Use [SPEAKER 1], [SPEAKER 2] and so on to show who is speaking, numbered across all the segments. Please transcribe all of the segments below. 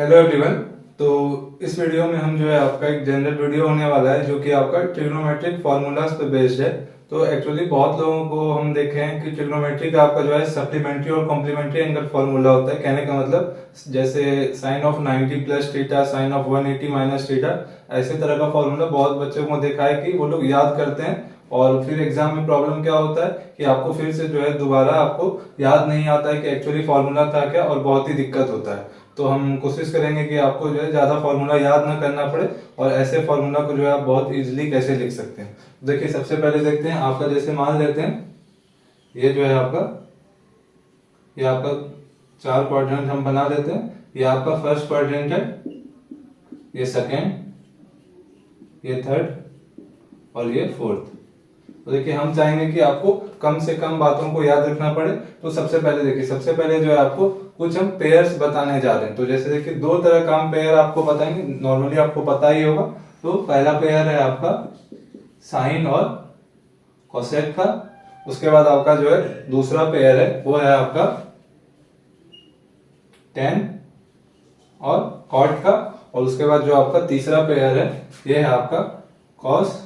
[SPEAKER 1] Hello everyone. तो इस video में हम जो है आपका एक जनरल वीडियो होने वाला है जो कि आपका ट्रिग्नोमेट्रिक फार्मूलाज पे बेस्ड है। तो एक्चुअली बहुत लोगों को हम देखे हैं कि ट्रिग्नोमेट्री का आपका जो है सप्लीमेंट्री और कॉम्प्लीमेंट्री एंगल फार्मूला होता है। कहने का मतलब जैसे sine of 90 plus theta, sine of 180 minus theta, ऐसे तरह का फार्मूला बहुत बच्चों को देखा है कि वो लोग याद करते हैं और फिर एग्जाम में प्रॉब्लम क्या होता है कि आपको फिर से जो है दोबारा आपको याद नहीं आता है कि एक्चुअली फार्मूला था क्या, और बहुत ही दिक्कत होता है। तो हम कोशिश करेंगे कि आपको जो है ज्यादा फार्मूला याद ना करना पड़े और ऐसे फार्मूला को जो है आप बहुत इजीली कैसे लिख सकते हैं। देखिए सबसे पहले देखते हैं आपका, जैसे मान लेते हैं ये जो है आपका, ये आपका चार क्वाड्रेंट हम बना लेते हैं। ये आपका फर्स्ट क्वाड्रेंट है, ये सेकेंड, ये थर्ड और ये फोर्थ। तो देखिए हम चाहेंगे कि आपको कम से कम बातों को याद रखना पड़े। तो सबसे पहले देखिए, सबसे पहले जो है आपको कुछ हम पेयर्स बताने जा रहे हैं। तो जैसे देखिए दो तरह का हम पेयर आपको बताएंगे, नॉर्मली आपको पता ही होगा। तो पहला पेयर है आपका साइन और कोसेक का। उसके बाद आपका जो है दूसरा पेयर है वो है आपका टेन और कॉट का। और उसके बाद जो आपका तीसरा पेयर है ये है आपका कॉस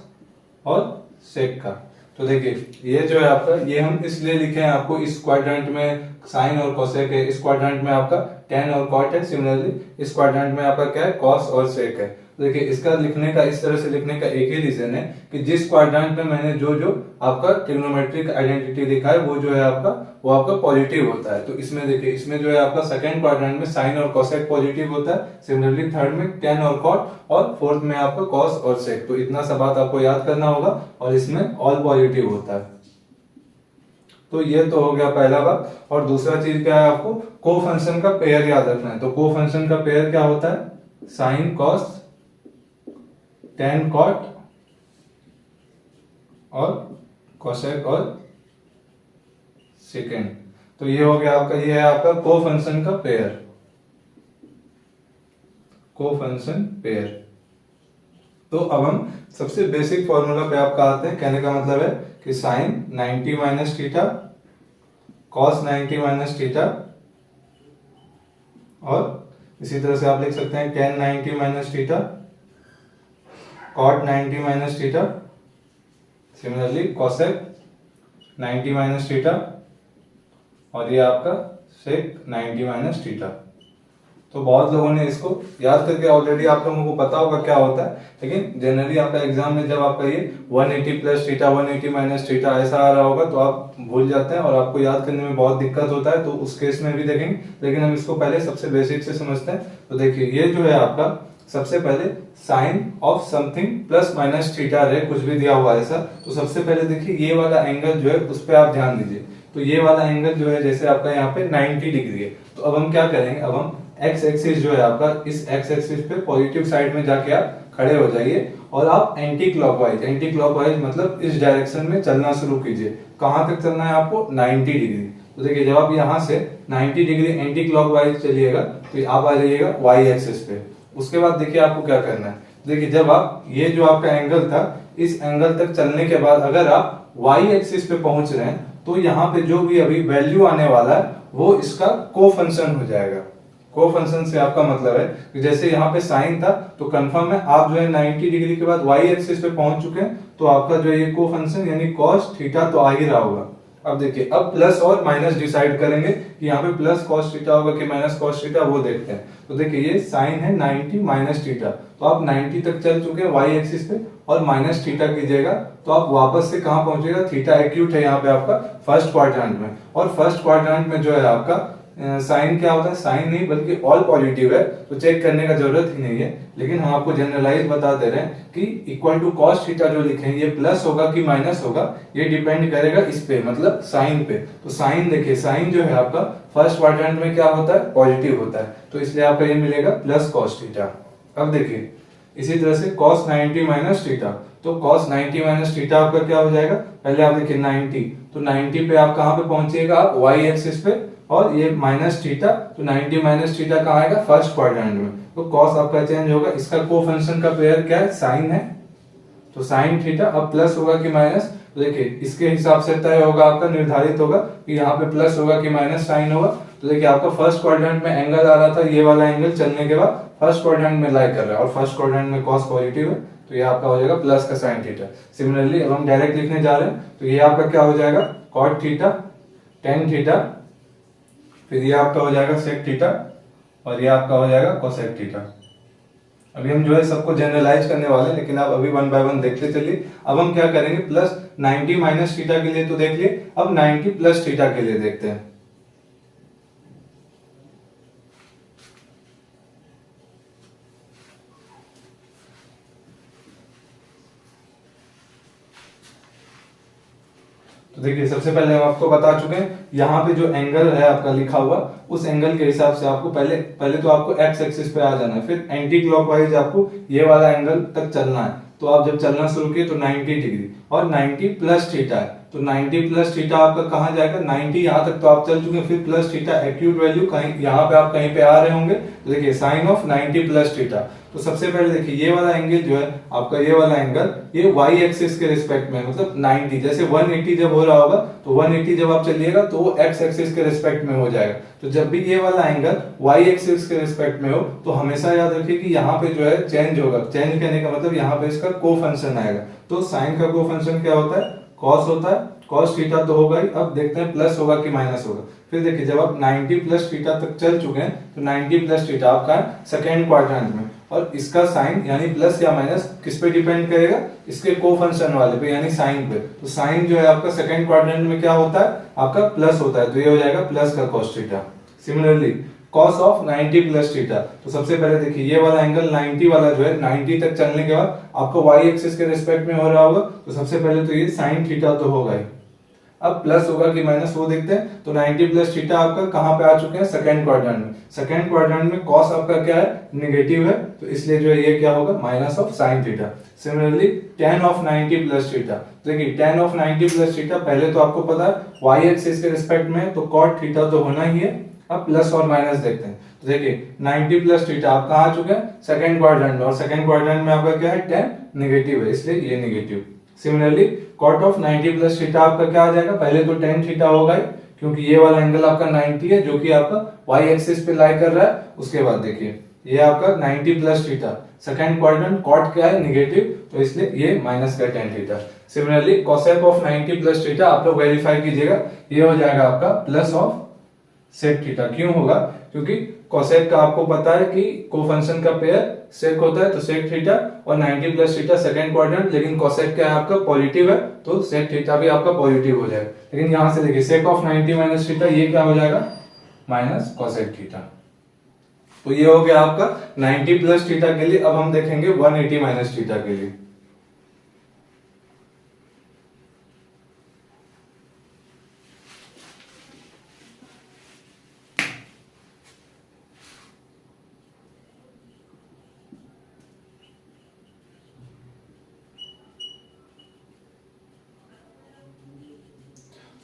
[SPEAKER 1] और सेक का। तो देखिए ये जो है आपका, ये हम इसलिए लिखे हैं आपको, इस क्वाड्रेंट में साइन और कोसेक है, इस क्वाड्रेंट में आपका टेन और कॉट है, सिमिलरली इस क्वाड्रेंट में आपका क्या है, कॉस और सेक है। तो देखिए इसका लिखने का, इस तरह से लिखने का एक ही रीजन है कि जिस क्वाड्रेंट में मैंने जो जो आपका ट्रिग्नोमेट्रिक आइडेंटिटी लिखा है वो जो है आपका, वो आपका पॉजिटिव होता है। तो इसमें देखिए, इसमें जो है आपका सेकंड क्वाड्रेंट में साइन और कोसेक पॉजिटिव होता है, सिमिलरली थर्ड में टेन और कॉट, और फोर्थ में आपका कॉस और सेक। तो इतना सा बात आपको याद करना होगा और इसमें ऑल पॉजिटिव होता है। तो ये तो हो गया पहला बात। और दूसरा चीज क्या है, आपको को फंक्शन का पेयर याद रखना है। तो को फंक्शन का पेयर क्या होता है, साइन कॉस टेन कॉट और कोसेक और सेकेंड। तो ये हो गया आपका, ये है आपका को फंक्शन का पेयर, को फंक्शन पेयर। तो अब हम सबसे बेसिक फॉर्मूला पे आपका आते हैं। कहने का मतलब है कि sine 90 minus theta, cos 90 minus theta, और इसी तरह से आप लिख सकते हैं tan 90 minus theta, cot 90 minus theta, similarly cosec 90 minus theta, और ये आपका सेक 90 माइनस थीटा। तो बहुत लोगों ने इसको याद करके ऑलरेडी, आप लोगों को पता होगा क्या होता है, लेकिन जनरली आपका एग्जाम में जब आपका ये 180 प्लस थीटा 180 माइनस थीटा ऐसा आ रहा होगा तो आप भूल जाते हैं और आपको याद करने में बहुत दिक्कत होता है। तो उस केस में भी देखेंगे, लेकिन हम इसको पहले सबसे बेसिक से समझते हैं। तो देखिए ये जो है आपका, सबसे पहले sine of something plus minus theta है, कुछ भी दिया हुआ है ऐसा। तो सबसे पहले देखिए ये वाला एंगल जो है उस पर आप ध्यान दीजिए। तो ये वाला एंगल जो है जैसे आपका यहाँ पे 90 डिग्री है। तो अब हम क्या करेंगे, अब हम एक्स एक्सिस जो है आपका, इस एक्स एक्सिस पे पॉजिटिव साइड में जाके आप खड़े हो जाइए और आप एंटी क्लॉकवाइज मतलब इस डायरेक्शन में चलना शुरू कीजिए। कहां तक चलना है आपको, 90 डिग्री। तो देखिए जब आप यहाँ से 90 डिग्री एंटी क्लॉकवाइज चलिएगा तो आप आ जाइएगा वाई एक्सिस पे। उसके बाद देखिए आपको क्या करना है, देखिए जब आप, ये जो आपका एंगल था, इस एंगल तक चलने के बाद अगर आप वाई एक्सिस पे पहुंच रहे हैं तो यहाँ पे जो भी अभी वैल्यू आने वाला है वो इसका को फंक्शन हो जाएगा। को फंक्शन से आपका मतलब है कि जैसे यहाँ पे साइन था तो कंफर्म है आप जो है 90 डिग्री के बाद वाई एक्सिस पे पहुंच चुके हैं, तो आपका जो ये को फंक्शन यानी कॉस थीटा तो आ ही रहा होगा। अब देखिए, अब प्लस और माइनस डिसाइड करेंगे कि यहाँ पे प्लस कॉस थीटा होगा कि माइनस कॉस थीटा, वो देखते हैं। तो देखिए ये साइन है 90 माइनस थीटा, तो आप 90 तक चल चुके हैं वाई एक्सिस पे और माइनस थीटा कीजिएगा तो आप वापस से कहां पहुंचेगा, थीटा एक्यूट है यहाँ पे आपका फर्स्ट क्वाड्रेंट में। और फर्स्ट क्वाड्रेंट में जो है आपका साइन क्या होता है, साइन नहीं बल्कि ऑल पॉजिटिव है, तो चेक करने का जरूरत ही नहीं है। लेकिन हम आपको जनरलाइज बता दे रहे हैं कि इक्वल टू कॉस थीटा जो लिखे हैं ये प्लस होगा कि माइनस होगा, ये डिपेंड करेगा इस पे, मतलब साइन पे। तो साइन देखिए, साइन जो है आपका फर्स्ट क्वाड्रेंट में क्या होता है, पॉजिटिव होता है, तो इसलिए आपका ये मिलेगा प्लस कॉस थीटा। अब देखिए इसी तरह से cos 90 माइनस थीटा, तो cos 90 माइनस थीटा आपका क्या हो जाएगा, पहले आप देखिए 90, तो 90 पे आप कहां पे पहुंचिएगा, आप y एक्सिस पे, और ये माइनस थीटा, तो 90 माइनस थीटा कहाँ आएगा, फर्स्ट क्वाड्रेंट में। तो cos आपका चेंज होगा, इसका को फंक्शन का पेयर क्या है, साइन है, तो साइन थीटा। अब प्लस होगा कि माइनस, तो देखिए इसके हिसाब से तय होगा, आपका निर्धारित होगा कि यहाँ पे प्लस होगा कि माइनस साइन होगा। तो तो देखिए आपका फर्स्ट क्वाड्रेंट में एंगल आ रहा था, ये वाला एंगल चलने के बाद फर्स्ट क्वाड्रेंट में लाई कर रहा है और फर्स्ट क्वाड्रेंट में कॉस पॉजिटिव है, तो ये आपका हो जाएगा प्लस का साइन थीटा। सिमिलरली अब हम डायरेक्ट लिखने जा रहे हैं, तो ये आपका क्या हो जाएगा कॉट थीटा टेन थीटा, फिर ये आपका हो जाएगा सेक थीटा और ये आपका हो जाएगा कोसेक थीटा। अभी हम जो है सबको जनरलाइज करने वाले हैं, लेकिन आप अभी वन बाय वन देखते चलिए। अब हम क्या करेंगे प्लस 90 माइनस थीटा के लिए तो देख लिए, अब 90 प्लस थीटा के लिए देखते हैं। तो देखिए सबसे पहले हम आपको बता चुके हैं, यहाँ पे जो एंगल है आपका लिखा हुआ उस एंगल के हिसाब से आपको पहले तो आपको एक्स एक्सिस पे आ जाना है, फिर एंटी क्लॉकवाइज आपको ये वाला एंगल तक चलना है। तो आप जब चलना शुरू किए तो 90 डिग्री और 90 प्लस थीटा है, तो 90 प्लस थीटा आपका कहाँ जाएगा 90 यहाँ तक तो आप चल चुके हैं, फिर प्लस थीटा एक्यूट वैल्यू कहीं यहाँ पे आप कहीं पे आ रहे होंगे, तो देखिए साइन ऑफ 90 प्लस थीटा। तो सबसे पहले देखिए ये वाला एंगल जो है आपका, ये वाला एंगल ये वाई एक्सिस के रिस्पेक्ट में मतलब 90, जैसे 180 जब हो रहा होगा तो 180 जब आप चलिएगा तो वो एक्स एक्सिस के रिस्पेक्ट में हो जाएगा। तो जब भी ये वाला एंगल वाई एक्सिस के रिस्पेक्ट में हो तो हमेशा याद रखिए कि यहाँ पे जो है चेंज होगा। चेंज करने का मतलब यहाँ पे इसका को फंक्शन आएगा। तो साइन का को फंक्शन क्या होता है कॉस होता है, कॉस थीटा तो होगा ही। अब देखते हैं प्लस होगा कि माइनस होगा। फिर देखिए जब आप 90 प्लस थीटा तक चल चुके हैं तो 90 प्लस थीटा आपका सेकेंड क्वाड्रेंट में, और इसका साइन यानी प्लस या माइनस किस पे डिपेंड करेगा, इसके को फंक्शन वाले पे यानी साइन पे। तो साइन जो है आपका सेकेंड क्वाड्रेंट में क्या होता है आपका प्लस होता है, तो ये हो जाएगा प्लस का cos theta. Similarly cos of 90 plus theta, तो सबसे पहले देखिए ये वाला एंगल 90 वाला जो है 90 तक चलने के बाद आपको y एक्सिस के रिस्पेक्ट में हो रहा होगा, तो सबसे पहले तो ये sin थीटा तो होगा ही। अब प्लस होगा कि माइनस वो देखते हैं। तो 90 प्लस थीटा आपका कहां पे आ चुके हैं सेकंड क्वाड्रेंट में। सेकंड क्वाड्रेंट में cos आपका क्या है नेगेटिव है, तो इसलिए जो है ये क्या होगा minus of sin theta. Similarly tan of 90 plus theta, देखिए tan ऑफ 90 प्लस थीटा पहले तो आपको पता है y एक्सिस के रिस्पेक्ट में तो cot थीटा तो होना ही है। अब प्लस और माइनस देखते हैं, तो देखिए 90 प्लस थीटा आप कहाँ आ चुके हैं सेकंड क्वाड्रेंट में, और सेकंड क्वाड्रेंट में आपका क्या है tan नेगेटिव है, इसलिए ये negative. Similarly cot of 90 plus theta आपका क्या आ जाएगा, पहले तो tan थीटा होगा ही क्योंकि ये वाला एंगल आपका 90 है जो कि आपका y एक्सिस पे लाई कर रहा है। उसके बाद देखिए ये आपका 90 plus theta, second quadrant cot क्या है नेगेटिव, तो इसलिए ये माइनस का tan theta. Similarly cosec of 90 plus theta आप लोग वेरीफाई कीजिएगा, ये हो जाएगा आपका प्लस ऑफ सेक थीटा। क्यों होगा, क्योंकि कोसेक का आपको पता है कि को फंक्शन का पेयर सेक होता है, तो सेक थीटा और 90 प्लस थीटा सेकंड क्वाड्रेंट, लेकिन कोसेक क्या है आपका पॉजिटिव है, तो सेक थीटा भी आपका पॉजिटिव हो जाएगा। लेकिन यहां से देखिए सेक ऑफ 90 माइनस थीटा ये क्या हो जाएगा माइनस कोसेक थीटा। तो ये हो गया आपका 90 प्लस थीटा के लिए। अब हम देखेंगे 180 माइनस थीटा के लिए।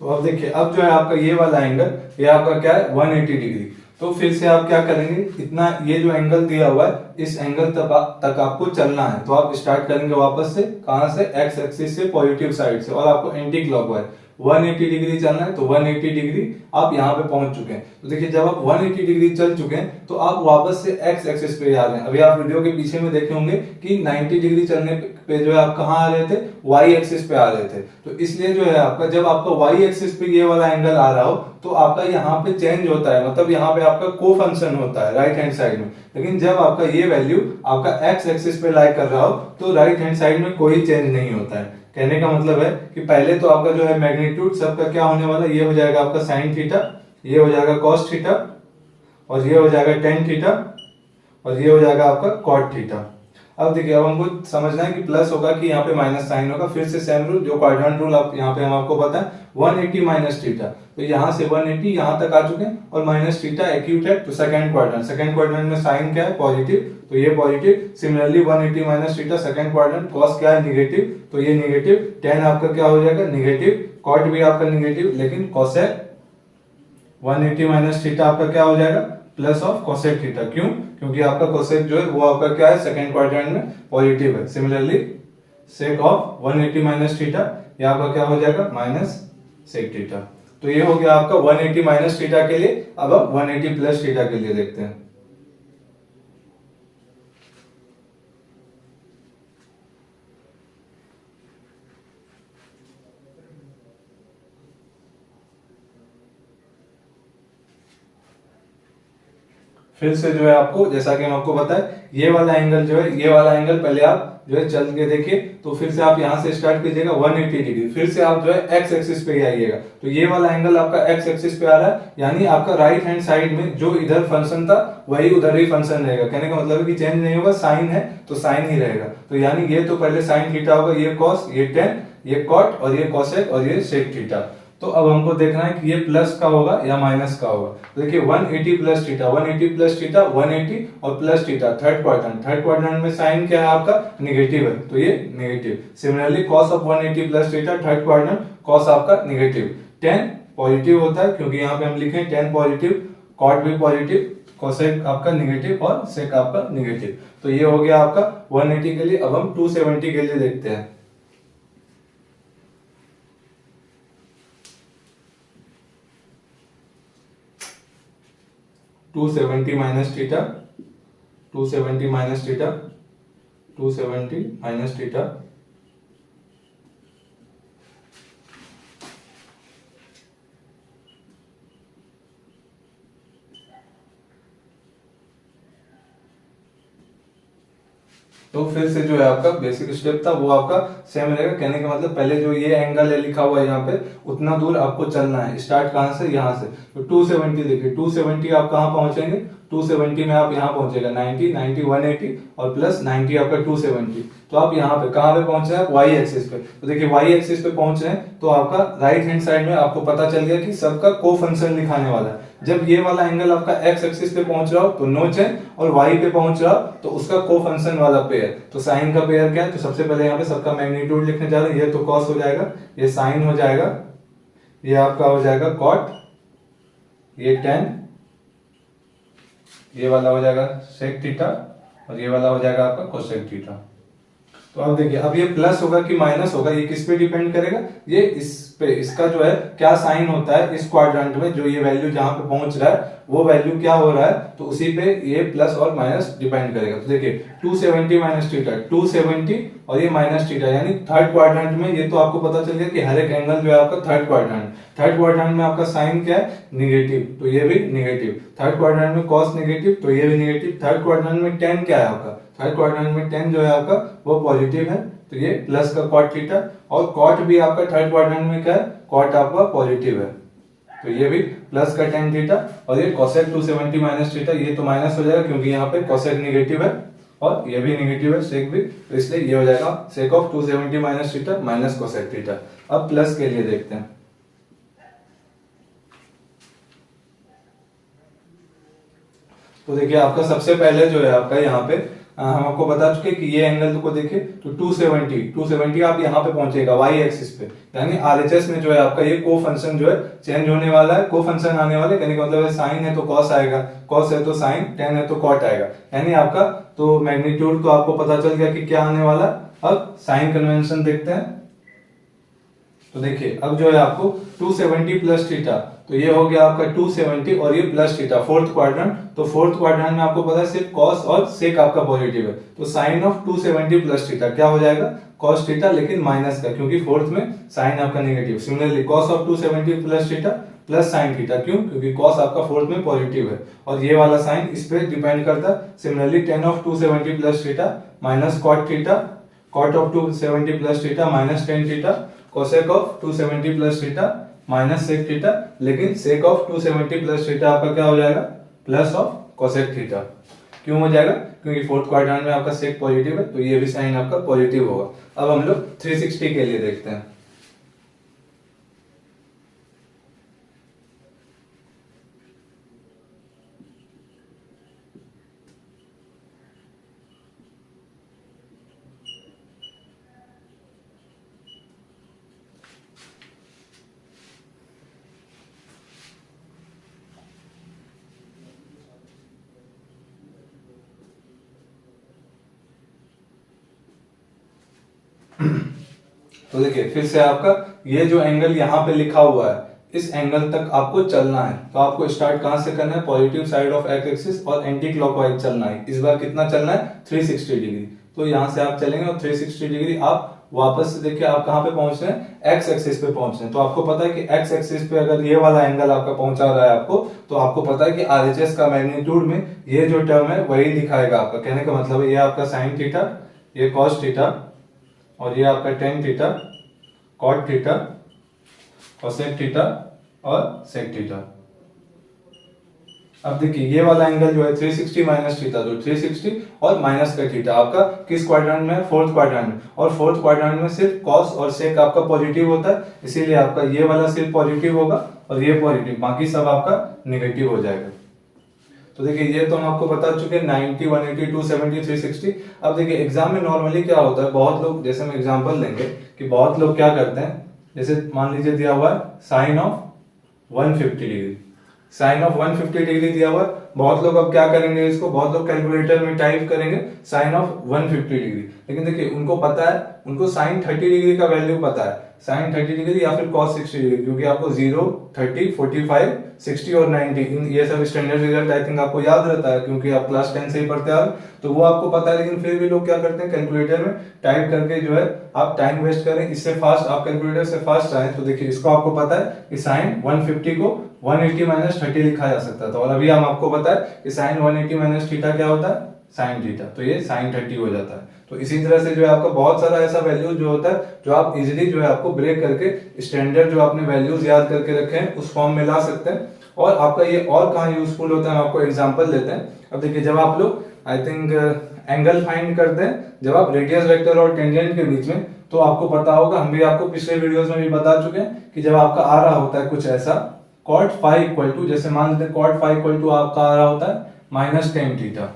[SPEAKER 1] तो अब देखिए अब जो है आपका ये वाला एंगल ये आपका क्या है 180 डिग्री। तो फिर से आप क्या करेंगे, इतना ये जो एंगल दिया हुआ है इस एंगल तक आपको चलना है। तो आप स्टार्ट करेंगे वापस से कहां से, एक्स एक्सिस से पॉजिटिव साइड से, और आपको एंटी क्लॉकवाइज 180 डिग्री चलना है। तो 180 डिग्री आप यहाँ पे पहुंच चुके हैं। तो देखिए जब आप 180 डिग्री चल चुके हैं तो आप वापस से एक्स एक्सिस पे आ रहे हैं। अभी आप वीडियो के पीछे में देखे होंगे कि 90 डिग्री चलने पे जो है आप कहाँ आ रहे थे, वाई एक्सिस पे आ रहे थे। तो इसलिए जो है आपका जब आपका वाई एक्सिस पे ये वाला एंगल आ रहा हो तो आपका यहाँ पे चेंज होता है, मतलब यहाँ पे आपका को फंक्शन होता है राइट हैंड साइड में। लेकिन जब आपका ये वैल्यू आपका एक्स एक्सिस पे लाई कर रहा हो तो राइट हैंड साइड में कोई चेंज नहीं होता है। कहने का मतलब है कि पहले तो आपका जो है मैग्नीट्यूड सबका क्या होने वाला है, ये हो जाएगा आपका साइन थीटा, ये हो जाएगा कॉस थीटा, और ये हो जाएगा टेन थीटा, और ये हो जाएगा आपका कॉट थीटा। अब देखिए अब हमको समझना है कि प्लस होगा कि यहाँ पे माइनस साइन होगा। फिर से सेम रूल जो क्वाड्रेंट रूल आप यहाँ पे हम आपको पता है 180 माइनस थीटा, तो यहाँ से 180 यहाँ तक आ चुके हैं, और माइनस थीटा एक्यूट है तो सेकंड क्वाड्रेंट में साइन क्या है पॉजिटिव, तो ये positive. Similarly 180 minus theta second quadrant, cos क्या है नेगेटिव, तो ये नेगेटिव, टेन आपका क्या हो जाएगा नेगेटिव, कॉट भी आपका नेगेटिव, लेकिन कोसेक 180 माइनस थीटा आपका क्या हो जाएगा प्लस ऑफ कोसेक थीटा। क्यों, क्योंकि आपका कोसेक जो है वो आपका क्या है सेकंड क्वाड्रेंट में पॉजिटिव है। Similarly sake of 180 minus theta ये आपका क्या हो जाएगा माइनस सेक थीटा। तो ये हो गया आपका 180 माइनस थीटा के लिए। अब हम 180 प्लस थीटा के लिए देखते हैं। फिर से जो है आपको, जैसा कि हम आपको बताए, ये वाला एंगल जो है, ये वाला एंगल पहले आप जो है चल के देखिए। तो फिर से आप यहां से स्टार्ट कीजिएगा 180 डिग्री, फिर से आप जो है एक्स एक्सिस पे ही आइएगा। तो ये वाला एंगल आपका एक्स एक्सिस पे आ रहा है, यानी आपका राइट हैंड साइड में जो इधर फंक्शन था वही उधर ही फंक्शन रहेगा। कहने का मतलब है कि चेंज नहीं होगा, साइन है तो साइन ही रहेगा। तो यानी ये तो पहले साइन थीटा होगा, ये कॉस, ये टेन, ये कॉट और ये कॉसेक और ये सेक थीटा। तो अब हमको देखना है कि ये प्लस का होगा या माइनस का होगा। तो देखिए 180 प्लस थीटा, 180 प्लस थीटा 180 और plus theta third quadrant, third quadrant में साइन क्या है आपका, नेगेटिव है, तो ये negative. Similarly cos of 180 plus theta third quadrant, cos आपका नेगेटिव। 10 पॉजिटिव होता है क्योंकि यहाँ पे हम लिखे 10 पॉजिटिव, कॉट भी पॉजिटिव, कोसेक आपका नेगेटिव और सेक आपका नेगेटिव। तो ये हो गया आपका 180 के लिए। अब हम 270 के लिए देखते हैं। 270 minus theta, 270 minus theta, 270 minus theta. तो फिर से जो है आपका बेसिक स्टेप था वो आपका सेम रहेगा। कहने का मतलब पहले जो ये एंगल है लिखा हुआ है यहाँ पे, उतना दूर आपको चलना है। स्टार्ट कहाँ से, यहाँ से। तो 270 देखिए, 270 आप कहाँ पहुंचेंगे, 270 में आप यहाँ पहुंचेगा 90, 90 180 और प्लस 90 आपका 270। तो आप यहाँ पे कहाँ पे पहुंच रहे हैं, वाई एक्सिस पे। तो देखिए वाई एक्सिस पे पहुंच रहे हैं तो आपका राइट हैंड साइड में आपको पता चल गया कि सबका को फंक्शन दिखाने वाला है। जब ये वाला एंगल आपका एक्स एक्सिस पे पहुंच रहा हो तो नो चेन, और वाई पे पहुंच रहा हो तो उसका को फंक्शन वाला पेयर। तो साइन का पेयर क्या है, तो सबसे पहले यहाँ पे सबका मैग्नीट्यूड लिखने जा रहे हैं। ये तो कॉस हो जाएगा, ये साइन हो जाएगा, ये आपका हो जाएगा कॉट, ये टेन, ये वाला हो जाएगा सेक थीटा और ये वाला हो जाएगा आपका कोसेक थीटा। तो अब देखिए, अब ये प्लस होगा कि माइनस होगा, ये किस पे डिपेंड करेगा, ये इस पे, इसका जो है क्या साइन होता है इस क्वाड्रेंट में, जो ये वैल्यू जहां पे पहुंच रहा है वो वैल्यू क्या हो रहा है, तो उसी पे ये प्लस और माइनस डिपेंड करेगा। तो देखिए 270 माइनस थीटा, 270 और ये माइनस थीटा, यानी थर्ड क्वाड्रेंट में ये तो आपको पता चल गया कि हर एक एंगल जो है आपका थर्ड क्वाड्रेंट, थर्ड क्वाड्रेंट में आपका साइन क्या है, निगेटिव, तो ये भी निगेटिव। थर्ड क्वाड्रेंट में कॉस निगेटिव, तो ये भी निगेटिव। थर्ड क्वाड्रेंट में टेन क्या है आपका, थर्ड क्वाड्रेंट में 10 जो है आपका वो पॉजिटिव है, तो ये प्लस का कॉट थीटा। और कॉट भी आपका थर्ड क्वाड्रेंट में क्या है, कॉट आपका पॉजिटिव है, तो ये भी प्लस का 10 थीटा। और ये कोसेक 270 माइनस थीटा, ये तो माइनस हो जाएगा क्योंकि यहाँ पे कोसेक निगेटिव है और ये भी निगेटिव है, सेक भी, तो इसलिए ये हो जाएगा sake of 270 minus theta minus cosec theta. अब प्लस के लिए देखते हैं। तो देखिए आपका सबसे पहले जो है आपका यहाँ पे हम आपको बता चुके कि ये एंगल को देखिए तो 270 आप यहाँ पे पहुंचेगा वाई एक्सिस पे, यानी आरएचएस में जो है आपका ये को फंक्शन जो है चेंज होने वाला है, को फंक्शन आने वाले, कहने का मतलब है साइन है तो कॉस आएगा, कॉस है तो साइन, टेन है तो कॉट आएगा, यानी आपका तो मैग्नीट्यूड तो आपको पता चल गया कि क्या आने वाला। अब साइन कन्वेंशन देखते हैं। तो देखिए अब जो है आपको 270 प्लस थीटा, तो ये हो गया आपका 270 और ये प्लस थीटा फोर्थ क्वाड्रेंट। तो फोर्थ क्वाड्रेंट में आपको पता है सिर्फ कॉस और सेक आपका पॉजिटिव है, तो साइन ऑफ 270 प्लस थीटा क्या हो जाएगा, कॉस थीटा, लेकिन माइनस का क्योंकि फोर्थ में साइन आपका negative. Similarly cos of 270 plus theta plus sine theta, क्यों, क्योंकि कॉस आपका फोर्थ में पॉजिटिव है और ये वाला साइन इस पे डिपेंड करता है। Similarly 10 of 270 plus theta minus cot theta, cot of 270 plus theta minus 10 theta, cosec of 270 plus theta minus sec theta, लेकिन सेक ऑफ 270 प्लस थीटा आपका क्या हो जाएगा, प्लस ऑफ कोसेक थीटा। क्यों हो जाएगा, क्योंकि फोर्थ क्वाड्रेंट में आपका सेक पॉजिटिव है, तो ये भी साइन आपका पॉजिटिव होगा। अब हम लोग 360 के लिए देखते हैं। तो देखिए फिर से आपका ये जो एंगल यहाँ पे लिखा हुआ है इस एंगल तक आपको चलना है, तो आपको स्टार्ट कहां से करना है, positive side of x axis और एंटी क्लॉकवाइज चलना है। इस बार कितना चलना है, 360 डिग्री। तो यहां से आप चलेंगे और 360 डिग्री आप वापस से देखिए आप कहां पे पहुंच रहे हैं, एक्स एक्सिस पे पहुंच रहे हैं। तो आपको पता है कि एक्स एक्सिस पे अगर ये वाला एंगल आपका पहुंचा रहा है आपको, तो आपको पता है कि आरएचएस का मैग्नीट्यूड में ये जो टर्म है वही दिखाएगा आपका। कहने का मतलब है ये आपका साइन थीटा, ये कॉस थीटा और ये आपका tan theta, cot theta, cosec theta और सेक थीटा। अब देखिए ये वाला एंगल जो है 360 माइनस थीटा, तो 360 और माइनस का थीटा आपका किस क्वाड्रेंट में है, फोर्थ क्वाड्रेंट में। और फोर्थ क्वाड्रेंट में सिर्फ कॉस और सेक आपका पॉजिटिव होता है, इसीलिए आपका ये वाला सिर्फ पॉजिटिव होगा और ये पॉजिटिव, बाकी सब आपका नेगेटिव हो जाएगा। तो देखिए ये तो हम आपको बता चुके हैं 90, 180, 270, 360। अब देखिए एग्जाम में नॉर्मली क्या होता है, बहुत लोग, जैसे हम एग्जांपल लेंगे कि बहुत लोग क्या करते हैं, जैसे मान लीजिए दिया हुआ है sine of 150 degree, sine of 150 degree दिया हुआ है। बहुत लोग अब क्या करेंगे, इसको बहुत लोग कैलकुलेटर में टाइप करेंगे साइन ऑफ 150 डिग्री, लेकिन देखिए उनको पता है, उनको साइन 30 डिग्री का वैल्यू पता है, साइन 30 डिग्री या फिर कॉस 60 डिग्री, क्योंकि आपको 0, 30, 45, 60 और 90 इन ये सब स्टैंडर्ड रिजल्ट आई थिंक आपको याद रहता है, क्योंकि आप क्लास 10 से ही पढ़ते आ रहे हो, तो वो आपको पता है। लेकिन फिर भी लोग क्या करते हैं, कैलकुलेटर में टाइप करके जो है आप टाइम वेस्ट करें, इससे फास्ट आप कैलकुलेटर से फास्ट आए। तो देखिए इसको आपको पता है कि साइन 150 को 180 माइनस 30 लिखा जा सकता था, और अभी हम आपको पता है कि साइन 180 माइनस थीटा क्या होता है, साइन थीटा, तो ये साइन 30 हो जाता है। तो इसी तरह से जो है आपका बहुत सारा ऐसा वैल्यू जो होता है जो आप इजीली जो है आपको ब्रेक करके स्टैंडर्ड जो आपने वैल्यूज याद करके रखे हैं उस फॉर्म में ला सकते हैं। और आपका ये और कहाँ यूजफुल होता है, हम आपको एग्जांपल देते हैं। अब देखिए जब आप लोग आई थिंक एंगल फाइंड करते हैं, जब आप रेडियस वेक्टर और टेंजेंट के बीच में, तो आपको पता होगा, हम भी आपको पिछले वीडियोस में भी बता चुके हैं कि जब आपका आ रहा होता है कुछ ऐसा cot फाई इक्वल टू, जैसे मान लेते हैं cot फाई इक्वल टू आपका आ रहा होता है माइनस टेन थीटा।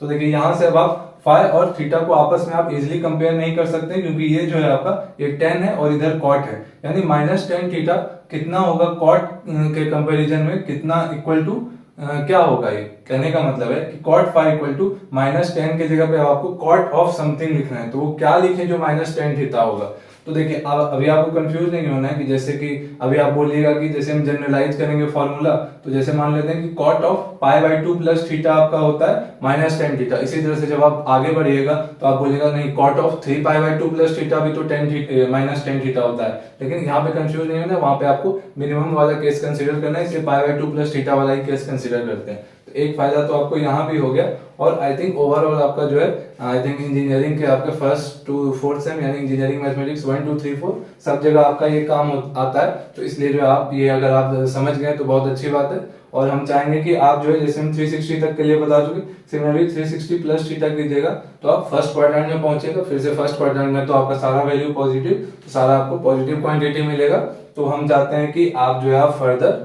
[SPEAKER 1] तो देखिए यहां से अब आप फाई और थीटा को आपस में आप इजीली कंपेयर नहीं कर सकते, क्योंकि ये जो है आपका ये टेन है और इधर कॉट है, यानी माइनस टेन थीटा कितना होगा कॉट के कंपैरिजन में, कितना इक्वल टू क्या होगा। ये कहने का मतलब है कि cot phi equal to minus tan के जगह पे आपको कॉट ऑफ समथिंग लिखना है, तो वो क्या लिखे जो माइनस टेन थीटा होगा। तो देखिए अभी आपको कंफ्यूज नहीं होना है कि जैसे कि अभी आप बोलिएगा कि जैसे हम जनरलाइज करेंगे फॉर्मूला, तो जैसे मान लेते हैं कि cot of pi by 2 plus theta आपका होता है माइनस टेन थीटा। इसी तरह से जब आप आगे बढ़िएगा तो आप बोलिएगा नहीं cot of 3 pi by 2 plus theta भी तो माइनस टेन थीटा होता है। लेकिन यहाँ पे कंफ्यूज नहीं होना, वहां पे आपको मिनिमम वाला केस कंसिडर करना है, इसलिए पाई बाई 2 प्लस थीटा वाला ही केस कंसिडर करते हैं। तो एक फायदा तो आपको यहाँ भी हो गया, और आई थिंक ओवरऑल आपका जो है आई थिंक इंजीनियरिंग के आपके फर्स्ट टू फोर्थ सेम यानी इंजीनियरिंग मैथमेटिक्स 1, 2, 3, 4 सब जगह आपका ये काम आता है। तो इसलिए जो आप ये अगर आप समझ गए तो बहुत अच्छी बात है। और हम चाहेंगे कि आप जो है जैसे हम 360 तक के लिए बता चुके, सिमिलरली 360 प्लस थीटा कीजिएगा तो आप फर्स्ट क्वाड्रेंट में पहुंचेगा। फिर से फर्स्ट क्वाड्रेंट में तो आपका सारा वैल्यू पॉजिटिव, तो सारा आपको पॉजिटिव क्वांटिटी मिलेगा। तो हम चाहते हैं कि आप जो है आप फर्दर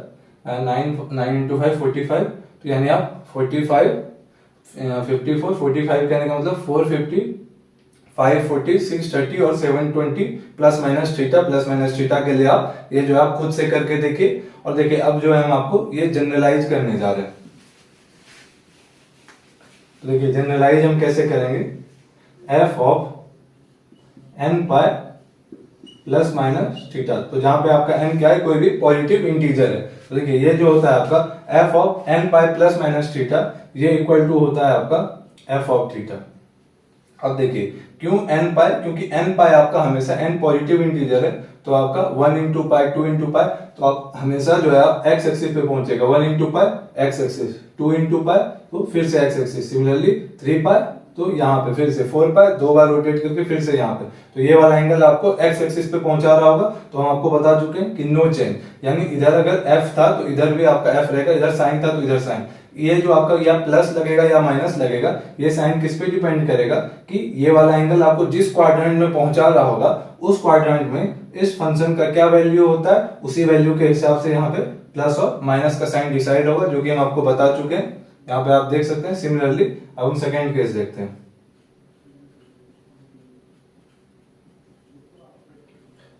[SPEAKER 1] 9 into 5 45, तो यानी आप 45 54 45 कहने का मतलब 450 540 630 और 720 प्लस माइनस थीटा के लिए आप ये जो आप खुद से करके देखिए। और देखिए अब जो है हम आपको ये जनरलाइज करने जा रहे हैं। तो देखिए जनरलाइज हम कैसे करेंगे, F of N pi plus minus theta, तो जहां पे आपका एन क्या है, कोई भी पॉजिटिव इंटीजर है। तो देखिए ये जो होता है आपका F of N pi plus minus theta, ये इक्वल टू होता है आपका एफ ऑफ थीटा। अब देखिए क्यों एन पाई, क्योंकि एन पाई आपका हमेशा एन पॉजिटिव इंटीजर है, तो आपका 1 इंटू पाई 2 इंटू पाई, तो आप हमेशा जो है आप एक्स एक्सिस पे पहुंचेगा, 1 into pi x axis, 2 into pi तो फिर से एक्स एक्सिस, सिमिलरली 3 पाई तो यहाँ पे फिर से 4 पाई, 2 बार रोटेट करके फिर से यहाँ पे, तो ये वाला एंगल आपको एक्स एक्सिस पे पहुंचा रहा होगा। तो हम आपको बता चुके हैं कि नो चेंज, यानी इधर अगर एफ था तो इधर भी आपका एफ रहेगा, इधर साइन था तो इधर साइन। ये जो आपका या प्लस लगेगा या माइनस लगेगा, ये साइन किस पे डिपेंड करेगा कि ये वाला एंगल आपको जिस क्वाड्रेंट में पहुंचा रहा होगा उस क्वाड्रेंट में इस फंक्शन का क्या वैल्यू होता है, उसी वैल्यू के हिसाब से यहाँ पे प्लस और माइनस का साइन डिसाइड होगा, जो कि हम आपको बता चुके हैं। यहाँ पे आप देख सकते हैं। सिमिलरली अब हम सेकेंड केस देखते हैं।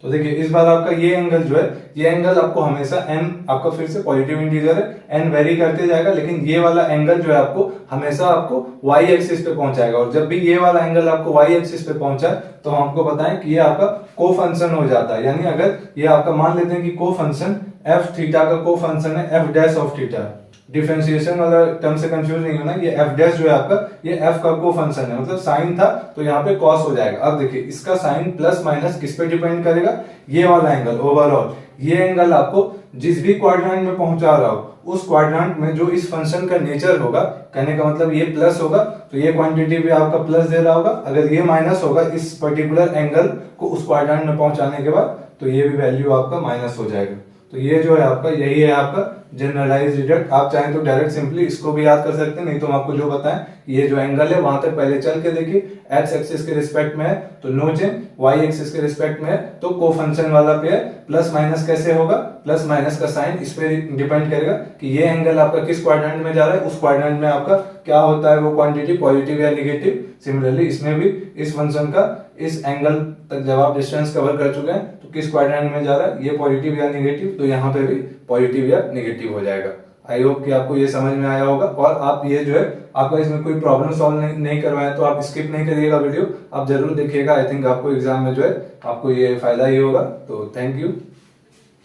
[SPEAKER 1] तो देखिए इस बार आपका ये एंगल जो है, ये एंगल आपको हमेशा n आपका फिर से पॉजिटिव इंटीजर है, n वेरी करते जाएगा, लेकिन ये वाला एंगल जो है आपको हमेशा आपको y एक्सिस पे पहुंचाएगा। और जब भी ये वाला एंगल आपको y एक्सिस पे पहुंचा तो हम आपको बताएं कि ये आपका को फंक्शन हो जाता है। यानी अगर ये आपका मान लेते हैं कि को फंक्शन एफ थीटा का को फंक्शन है F dash of theta. Differentiation वाला टर्म से कंफ्यूज नहीं होना, ये एफ डैश जो है आपका ये एफ का को फंक्शन है, मतलब साइन था तो यहाँ पे कॉस हो जाएगा। अब देखिए इसका साइन प्लस माइनस किस पे डिपेंड करेगा, ये वाला एंगल ओवरऑल, ये एंगल आपको जिस भी क्वाड्रेंट में पहुंचा रहा हो उस क्वाड्रेंट में जो इस फंक्शन का नेचर होगा, कहने का मतलब ये प्लस होगा तो ये क्वांटिटी भी आपका प्लस दे रहा होगा, अगर ये माइनस होगा इस पर्टिकुलर एंगल को उस क्वाड्रेंट में पहुंचाने के बाद तो ये भी वैल्यू आपका माइनस हो जाएगा। तो ये जो है आपका यही है आपका जनरलाइज डिडक्ट। आप चाहें तो डायरेक्ट सिंपली इसको भी याद कर सकते हैं, नहीं तो हम आपको जो बताएं ये जो एंगल है वहां तक पहले चल के देखिए, एक्स एक्सिस के रिस्पेक्ट में है तो नो चेंज, वाई एक्सिस के रिस्पेक्ट में है तो को फंक्शन वाला पेयर, प्लस माइनस कैसे होगा, प्लस माइनस का साइन इस पे डिपेंड करेगा कि ये एंगल आपका किस क्वाड्रेंट में जा रहा है, उस क्वाड्रेंट में आपका क्या होता है वो क्वांटिटी, पॉजिटिव या निगेटिव। सिमिलरली इसमें भी इस फंक्शन का इस एंगल तक जब आप डिस्टेंस कवर कर चुके हैं तो किस क्वाड्रेंट में जा रहा है, ये पॉजिटिव या निगेटिव, तो यहाँ पे भी पॉजिटिव या निगेटिव हो जाएगा। आई होप कि आपको ये समझ में आया होगा, और आप ये जो है आपका इसमें कोई प्रॉब्लम सॉल्व नहीं करवाए तो आप स्किप नहीं करिएगा वीडियो, आप जरूर देखिएगा। आई थिंक आपको एग्जाम में जो है आपको ये फायदा ही होगा। तो थैंक यू।